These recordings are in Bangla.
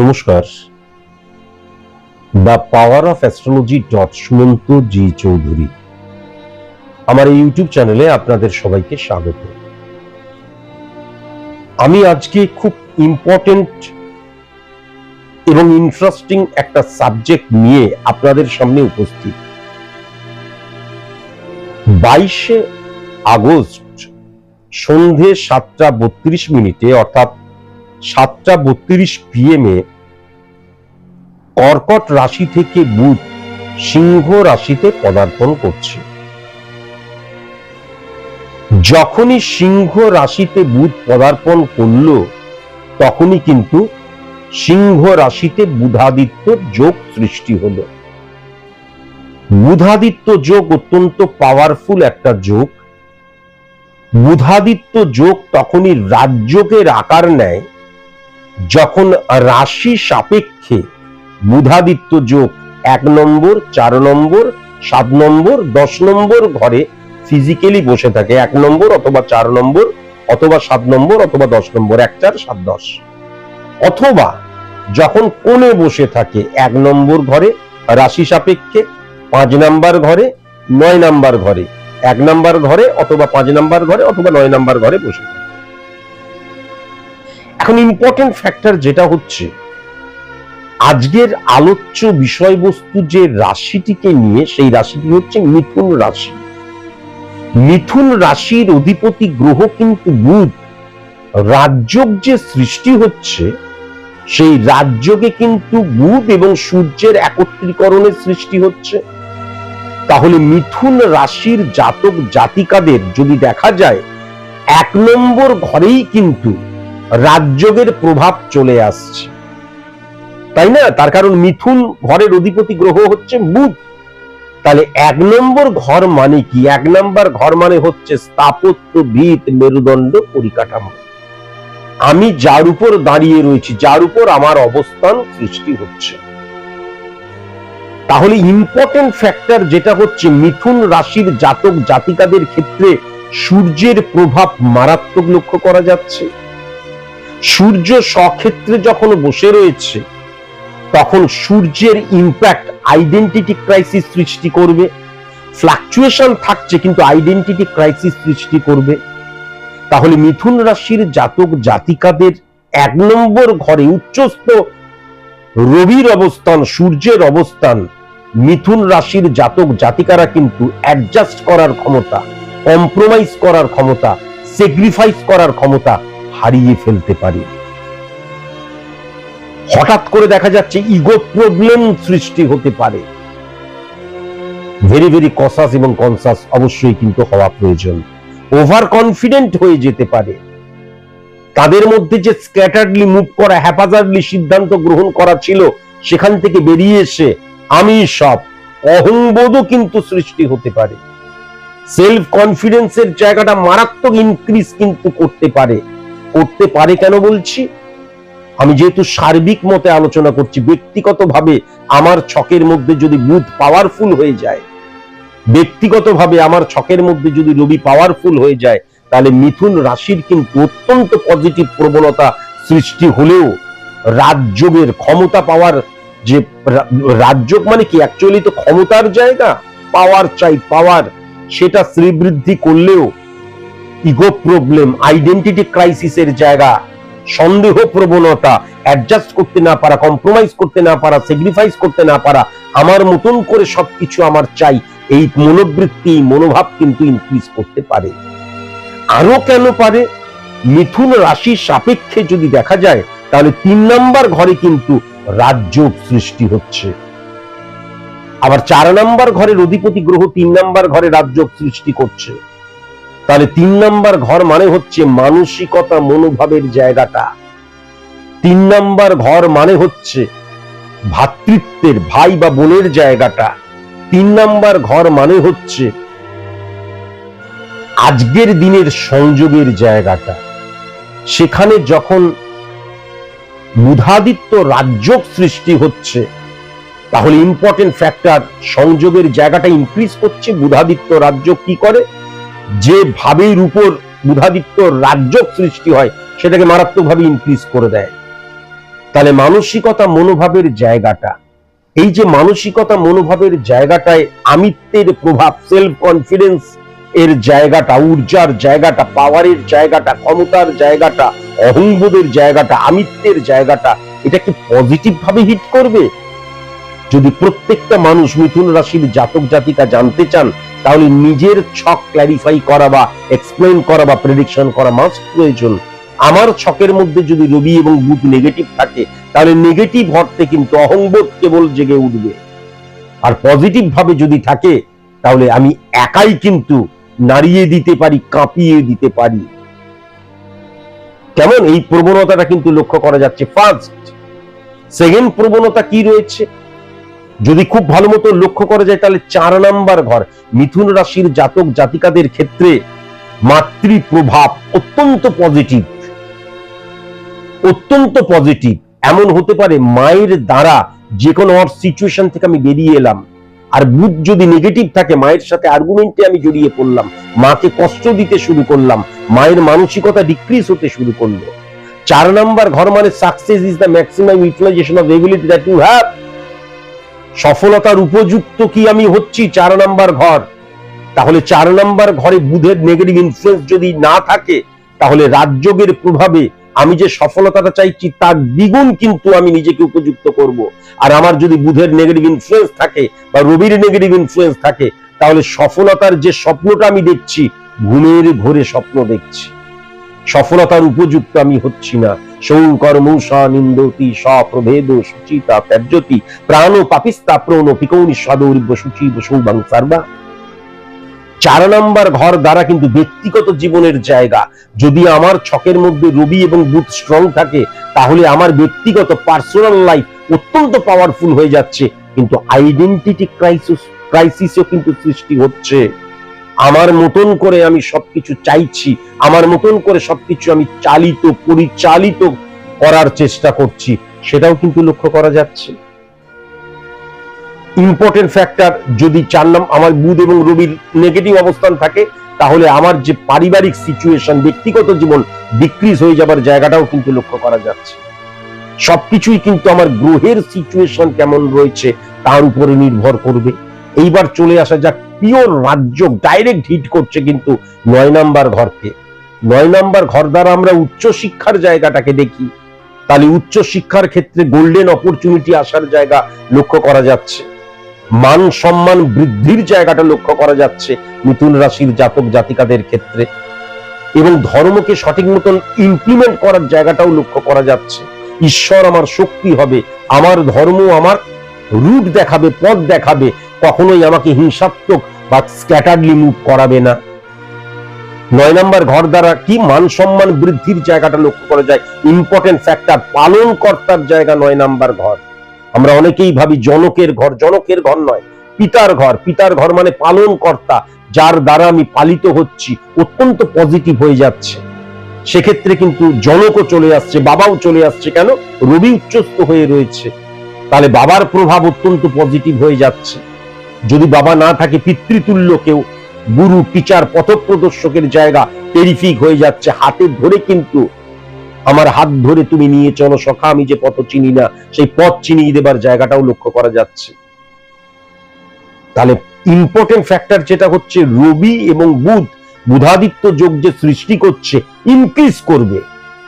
নমস্কার, the power of astrology Sumanta ji Chowdhury আমার এই ইউটিউব চ্যানেলে আপনাদের সবাইকে স্বাগত। আমি আজকে খুব ইম্পর্টেন্ট এবং ইন্টারেস্টিং একটা সাবজেক্ট নিয়ে আপনাদের সামনে উপস্থিত। 22 আগস্ট সন্ধে 7:32 অর্থাৎ 7:32 PM কর্কট রাশি থেকে বুধ সিংহ রাশিতে পদার্পণ করছে। যখনই সিংহ রাশিতে বুধ পদার্পণ করল তখনই কিন্তু সিংহ রাশিতে বুধাদিত্য যোগ সৃষ্টি হলো। বুধাদিত্য যোগ অত্যন্ত পাওয়ারফুল একটা যোগ। বুধাদিত্য যোগ তখনই রাজযোগের আকার নেয় যখন রাশি সাপেক্ষে বুধাদিত্য যোগ 1 নম্বর, 4 নম্বর, 7 নম্বর, 10 নম্বর ঘরে ফিজিক্যালি বসে থাকে। 1 নম্বর অথবা 4 নম্বর অথবা 7 নম্বর অথবা 10 নম্বর, 1, 4, 7, 10। অথবা যখন কোণে বসে থাকে 1 নম্বর ঘরে রাশি সাপেক্ষে, 5 নম্বর ঘরে, 9 নম্বর ঘরে, 1 নম্বর ঘরে অথবা 5 নম্বর ঘরে অথবা 9 নম্বর ঘরে বসে থাকে। এখন ইম্পর্টেন্ট ফ্যাক্টর যেটা হচ্ছে, আজকের আলোচ্য বিষয়বস্তু যে রাশিটিকে নিয়ে, সেই রাশিটি হচ্ছে মিথুন রাশি। মিথুন রাশির অধিপতি গ্রহ কিন্তু বুধ। রাজযোগ যে সৃষ্টি হচ্ছে, সেই রাজযোগে কিন্তু বুধ এবং সূর্যের একত্রীকরণের সৃষ্টি হচ্ছে। তাহলে মিথুন রাশির জাতক জাতিকাদের যদি দেখা যায় 1 নম্বর ঘরেই কিন্তু রাজযোগের প্রভাব চলে আসছে, তাই না? তার কারণ মিথুন ঘরের অধিপতি গ্রহ হচ্ছে বুধ। তাহলে 1 নম্বর ঘর মানে কি? 1 নম্বর ঘর মানে হচ্ছে স্থাপত্য, ভিত, মেরুদণ্ড, পরিকাঠামো। আমি যার উপর দাঁড়িয়ে রয়েছি, যার উপর আমার অবস্থান সৃষ্টি হচ্ছে। তাহলে ইম্পর্টেন্ট ফ্যাক্টর যেটা হচ্ছে, মিথুন রাশির জাতক জাতিকাদের ক্ষেত্রে সূর্যের প্রভাব মারাত্মক লক্ষ্য করা যাচ্ছে। সূর্য স্বক্ষেত্রে যখন বসে রয়েছে তখন সূর্যের ইম্প্যাক্ট আইডেন্টিটি ক্রাইসিস সৃষ্টি করবে। ফ্লাকচুয়েশন থাকছে কিন্তু আইডেন্টিটি ক্রাইসিস সৃষ্টি করবে। তাহলে মিথুন রাশির জাতক জাতিকাদের 1 নম্বর ঘরে উচ্চস্থ রবির অবস্থান, সূর্যের অবস্থান, মিথুন রাশির জাতক জাতিকারা কিন্তু অ্যাডজাস্ট করার ক্ষমতা, কম্প্রোমাইজ করার ক্ষমতা, স্যাক্রিফাইস করার ক্ষমতা হারিয়ে ফেলতে পারে। হঠাৎ করে দেখা যাচ্ছে ইগো প্রবলেম সৃষ্টি হতে পারে। ভেরি ভেরি কসাস এবং কনসাস অবশ্যই কিন্তু হওয়া প্রয়োজন। ওভার কনফিডেন্ট হয়ে যেতে পারে। তাদের মধ্যে যে স্ক্যাটারলি মুভ করা, হ্যাপাজার্ডলি সিদ্ধান্ত গ্রহণ করা ছিল, সেখান থেকে বেরিয়ে এসে আমি সব, অহংবোধও কিন্তু সৃষ্টি হতে পারে। সেলফ কনফিডেন্সের জায়গাটা মারাত্মক ইনক্রিজ কিন্তু করতে পারে। কেন বলছি? আমি যেহেতু সার্বিক মতে আলোচনা করছি, ব্যক্তিগতভাবে আমার ছকের মধ্যে যদি বুধ পাওয়ারফুল হয়ে যায়, ব্যক্তিগতভাবে আমার ছকের মধ্যে যদি রবি পাওয়ারফুল হয়ে যায়, তাহলে মিথুন রাশির কিন্তু অত্যন্ত পজিটিভ প্রবণতা সৃষ্টি হলেও রাজযোগের ক্ষমতা পাওয়ার, যে রাজযোগ মানে কি অ্যাকচুয়ালি তো ক্ষমতার জায়গা, পাওয়ার চাই, পাওয়ার, সেটা শ্রীবৃদ্ধি করলেও ইগো প্রবলেম, আইডেন্টিটি ক্রাইসিসের জায়গা, সন্দেহ প্রবণতা, অ্যাডজাস্ট করতে না পারা, কম্প্রোমাইজ করতে না পারা, স্যাক্রিফাইস করতে না পারা, আমার মতন করে সবকিছু আমার চাই, এই মনোবৃত্তি, মনোভাব কিন্তু ইনক্রিজ করতে পারে। আরো কেন পারে? মিথুন রাশির সাপেক্ষে যদি দেখা যায়, তাহলে 3 নম্বর ঘরে কিন্তু রাজযোগ সৃষ্টি হচ্ছে। আবার 4 নাম্বার ঘরের অধিপতি গ্রহ 3 নাম্বার ঘরে রাজযোগ সৃষ্টি করছে। তাহলে 3 নাম্বার ঘর মানে হচ্ছে মানসিকতা মনোভাবের জায়গাটা। 3 নাম্বার ঘর মানে হচ্ছে ভ্রাতৃত্বের, ভাই বা বোনের জায়গাটা। 3 নাম্বার ঘর মানে হচ্ছে আজকের দিনের সংযোগের জায়গাটা। সেখানে যখন বুধাদিত্য রাজযোগ সৃষ্টি হচ্ছে, তাহলে ইম্পর্টেন্ট ফ্যাক্টর সংযোগের জায়গাটা ইনক্রিজ করছে। বুধাদিত্য রাজযোগ কি করে, যে ভাবের উপর বুধাদিত্য রাজযোগ সৃষ্টি হয় সেটাকে মারাত্মকভাবে ইনক্রিজ করে দেয়। তাহলে মানসিকতা মনোভাবের জায়গাটা, এই যে মানসিকতা মনোভাবের জায়গাটায় আমিত্বের প্রভাব, সেলফ কনফিডেন্স এর জায়গাটা, ঊর্জার জায়গাটা, পাওয়ারের জায়গাটা, ক্ষমতার জায়গাটা, অহংবোধের জায়গাটা, আমিত্বের জায়গাটা, এটা কি পজিটিভ ভাবে হিট করবে? যদি প্রত্যেকটা মানুষ মিথুন রাশির জাতক জাতিকা জানতে চান, তাহলে নিজের ছক ক্ল্যারিফাই করা বা এক্সপ্লেইন করা বা প্রেডিকশন করা মাস্ট প্রয়োজন। আমার ছকের মধ্যে যদি রবি এবং বুধ নেগেটিভ থাকে, তাহলে নেগেটিভ অর্থে কিন্তু অহংবোধ কেবল জেগে উঠবে। আর পজিটিভ ভাবে যদি থাকে, তাহলে আমি একাই কিন্তু নাড়িয়ে দিতে পারি, কাঁপিয়ে দিতে পারি। কেমন এই প্রবণতাটা কিন্তু লক্ষ্য করা যাচ্ছে। ফার্স্ট। সেকেন্ড প্রবণতা কি রয়েছে যদি খুব ভালো মতো লক্ষ্য করা যায়, তাহলে 4 নাম্বার ঘর মিথুন রাশির জাতক জাতিকাদের ক্ষেত্রে মাতৃ প্রভাব অত্যন্ত পজিটিভ, অত্যন্ত পজিটিভ। এমন হতে পারে মায়ের দ্বারা যে কোনো সিচুয়েশন থেকে আমি বেরিয়ে এলাম। আর বুধ যদি নেগেটিভ থাকে, মায়ের সাথে আর্গুমেন্টে আমি জড়িয়ে পড়লাম, মাকে কষ্ট দিতে শুরু করলাম, মায়ের মানসিকতা ডিক্রিজ হতে শুরু করলো। 4 নাম্বার ঘর মানে success is the maximum utilization of ability that you have. সফলতার উপযুক্ত কি আমি হচ্ছি 4 নাম্বার ঘর। তাহলে 4 নাম্বার ঘরে বুধের নেগেটিভ ইনফ্লুয়েন্স যদি না থাকে, তাহলে রাজযোগের প্রভাবে আমি যে সফলতাটা চাইছি তার দ্বিগুণ কিন্তু আমি নিজেকে উপযুক্ত করব। আর আমার যদি বুধের নেগেটিভ ইনফ্লুয়েন্স থাকে বা রবির নেগেটিভ ইনফ্লুয়েন্স থাকে, তাহলে সফলতার যে স্বপ্নটা আমি দেখছি, ঘুমের ঘোরে স্বপ্ন দেখছি, সফলতার উপযুক্ত আমি হচ্ছি না। সৌকর্মৌষা নিন্দতি স্বপ্রভেদ সুচিতা ত্যাজ্যতি প্রাণ পাপিস্তা প্রণ পিকৌনি সদৌরিব্য সুচি সৌবাং সার্বা। 4 নাম্বার ঘর দ্বারা কিন্তু ব্যক্তিগত জীবনের জায়গা। যদি আমার ছকের মধ্যে রবি এবং বুধ স্ট্রং থাকে, তাহলে আমার ব্যক্তিগত পার্সোনাল লাইফ অত্যন্ত পাওয়ারফুল হয়ে যাচ্ছে, কিন্তু আইডেন্টিটি ক্রাইসিসও কিন্তু সৃষ্টি হচ্ছে। আমার মতন করে আমি সবকিছু চাইছি, আমার মতন করে সবকিছু আমি পরিচালিত করার চেষ্টা করছি, সেটাও কিন্তু লক্ষ্য করা যাচ্ছে। ইম্পর্টেন্ট ফ্যাক্টর, যদি 4 নাম্বার আমার বুধ এবং রবির নেগেটিভ অবস্থান থাকে, তাহলে আমার যে পারিবারিক সিচুয়েশন, ব্যক্তিগত জীবন ডিক্রিজ হয়ে যাবার জায়গাটাও কিন্তু লক্ষ্য করা যাচ্ছে। সবকিছুই কিন্তু আমার গ্রহের সিচুয়েশন কেমন রয়েছে তার উপরে নির্ভর করবে। এইবার চলে আসা যাক, পিওর রাজযোগ ডাইরেক্ট হিট করছে কিন্তু 9 নাম্বার ঘরকে। 9 নাম্বার ঘর দ্বারা আমরা উচ্চ শিক্ষার জায়গাটাকে দেখি, তাহলে উচ্চ শিক্ষার ক্ষেত্রে গোল্ডেন অপরচুনিটি আসার জায়গা লক্ষ্য করা যাচ্ছে। মান সম্মান বৃদ্ধির জায়গাটা লক্ষ্য করা যাচ্ছে মিথুন রাশির জাতক জাতিকাদের ক্ষেত্রে, এবং ধর্মকে সঠিক মতন ইমপ্লিমেন্ট করার জায়গাটাও লক্ষ্য করা যাচ্ছে। ঈশ্বর আমার শক্তি হবে, আমার ধর্ম আমার রুট দেখাবে, পথ দেখাবে, কখনোই আমাকে হিংসাত্মক বা স্ক্যাটারলি মুভ করাবে না। 9 নাম্বার ঘর দ্বারা কি মান সম্মান বৃদ্ধির জায়গাটা লক্ষ্য করা যায়। ইম্পর্টেন্ট ফ্যাক্টর, পালন কর্তার জায়গা 9 নাম্বার ঘর। আমরা অনেকেই ভাবি জনকের ঘর, জনকের ঘর নয়, পিতার ঘর। পিতার ঘর মানে পালন কর্তা, যার দ্বারা আমি পালিত হচ্ছি, অত্যন্ত পজিটিভ হয়ে যাচ্ছে। সেক্ষেত্রে কিন্তু জনকও চলে আসছে, বাবাও চলে আসছে। কেন? রবি উচ্চস্থ হয়ে রয়েছে, তাহলে বাবার প্রভাব অত্যন্ত পজিটিভ হয়ে যাচ্ছে। যদি বাবা না থাকে, পিতৃতুল্য কেউ, গুরু, টিচার, পথপ্রদর্শকের জায়গা টেরিফিক হয়ে যাচ্ছে। হাতে ধরে কিন্তু আমার হাত ধরে তুমি নিয়ে চলো সখা, আমি যে পথ চিনি না সেই পথ চিনিয়ে দেবার জায়গাটাও লক্ষ্য করা যাচ্ছে। তাহলে ইম্পর্টেন্ট ফ্যাক্টর যেটা হচ্ছে, রবি এবং বুধ বুধাদিত্য যোগ যে সৃষ্টি করছে ইনক্রিজ করবে,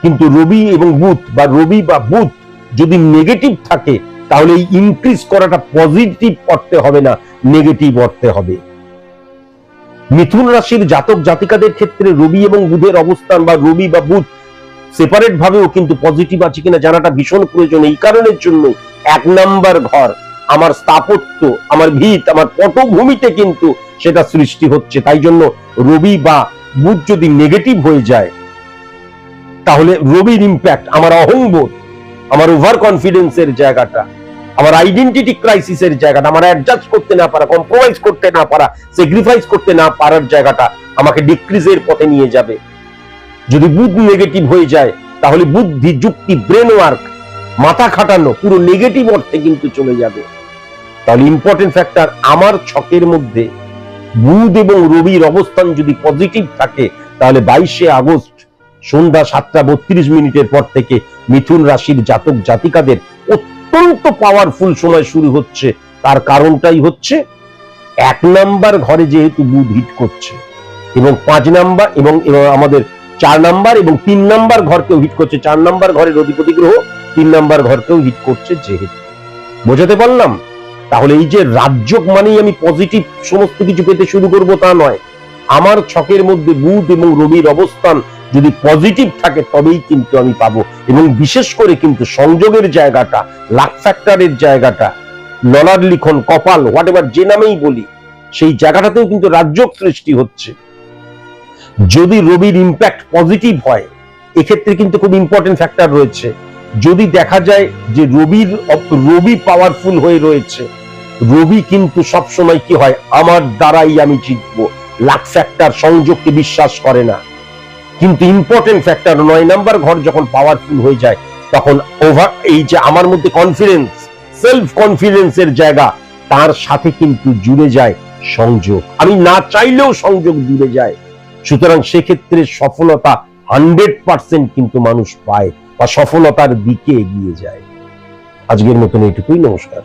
কিন্তু রবি এবং বুধ বা রবি বা বুধ যদি নেগেটিভ থাকে, তাহলে এই ইনক্রিজ করাটা পজিটিভ অর্থে হবে না, নেগেটিভ অর্থে হবে। মিথুন রাশির জাতক জাতিকাদের ক্ষেত্রে রবি এবং বুধের অবস্থান বা রবি বা বুধ সেপারেট ভাবেও কিন্তু পজিটিভ আছে কিনা জানাটা ভীষণ প্রয়োজন। এই কারণের জন্য 1 নাম্বার ঘর আমার স্থাপত্য, আমার ভিত, আমার পটভূমিতে কিন্তু সেটা সৃষ্টি হচ্ছে। তাই জন্য রবি বা বুধ যদি নেগেটিভ হয়ে যায়, তাহলে রবির ইম্প্যাক্ট আমার অহংবোধ, আমার ওভার কনফিডেন্সের জায়গাটা, আমার আইডেন্টিটি ক্রাইসিসের জায়গাটা, আমার অ্যাডজাস্ট করতে না পারা, কম্প্রোমাইজ করতে না পারা, স্যাক্রিফাইস করতে না পারার জায়গাটা আমাকে ডিক্রিজের পথে নিয়ে যাবে। যদি বুধ নেগেটিভ হয়ে যায়, তাহলে বুদ্ধি, যুক্তি, ব্রেন ওয়ার্ক, মাথা খাটানো পুরো নেগেটিভ অর্থে কিন্তু চলে যাবে। তাহলে ইম্পর্টেন্ট ফ্যাক্টর, আমার ছকের মধ্যে বুধ এবং রবির অবস্থান যদি পজিটিভ থাকে, তাহলে 22শে আগস্ট সন্ধ্যা 7:32 পর থেকে মিথুন রাশির জাতক জাতিকাদের অত্যন্ত পাওয়ারফুল সময় শুরু হচ্ছে। তার কারণটাই হচ্ছে 1 নাম্বার ঘরে যেহেতু বুধ হিট করছে, এবং 5 নাম্বার এবং আমাদের 4 নাম্বার এবং 3 নাম্বার ঘরকেও হিট করছে। 4 নাম্বার ঘরের অধিপতি গ্রহ 3 নাম্বার ঘরকেও হিট করছে যেহেতু। বোঝাতে পারলাম? তাহলে এই যে রাজযোগ মানেই আমি পজিটিভ সমস্ত কিছু পেতে শুরু করব তা নয়। আমার ছকের মধ্যে বুধ এবং রবির অবস্থান যদি পজিটিভ থাকে, তবেই কিন্তু আমি পাবো। এবং বিশেষ করে কিন্তু সংযোগের জায়গাটা, লাক ফ্যাক্টরের জায়গাটা, ললার লিখন, কপাল, হোয়াট এভার যে নামেই বলি, সেই জায়গাটাতেও কিন্তু রাজযোগ সৃষ্টি হচ্ছে। যদি রবির ইম্প্যাক্ট পজিটিভ হয়, এক্ষেত্রে কিন্তু খুব ইম্পর্টেন্ট ফ্যাক্টর রয়েছে। যদি দেখা যায় যে রবি পাওয়ারফুল হয়ে রয়েছে, রবি কিন্তু সবসময় কি হয়, আমার দ্বারাই আমি জিতবো, লাক ফ্যাক্টর সংযোগকে বিশ্বাস করে না। কিন্তু ইম্পর্টেন্ট ফ্যাক্টর 9 নাম্বার ঘর যখন পাওয়ারফুল হয়ে যায়, তখন এই যে আমার মধ্যে কনফিডেন্স, সেলফ কনফিডেন্সের জায়গা, তার সাথে কিন্তু জুড়ে যায় সংযোগ। আমি না চাইলেও সংযোগ জুড়ে যায়। সুতরাং সেক্ষেত্রে সফলতা 100% কিন্তু মানুষ পায় বা সফলতার দিকে এগিয়ে যায়। আজকের মতন এইটুকুই। নমস্কার।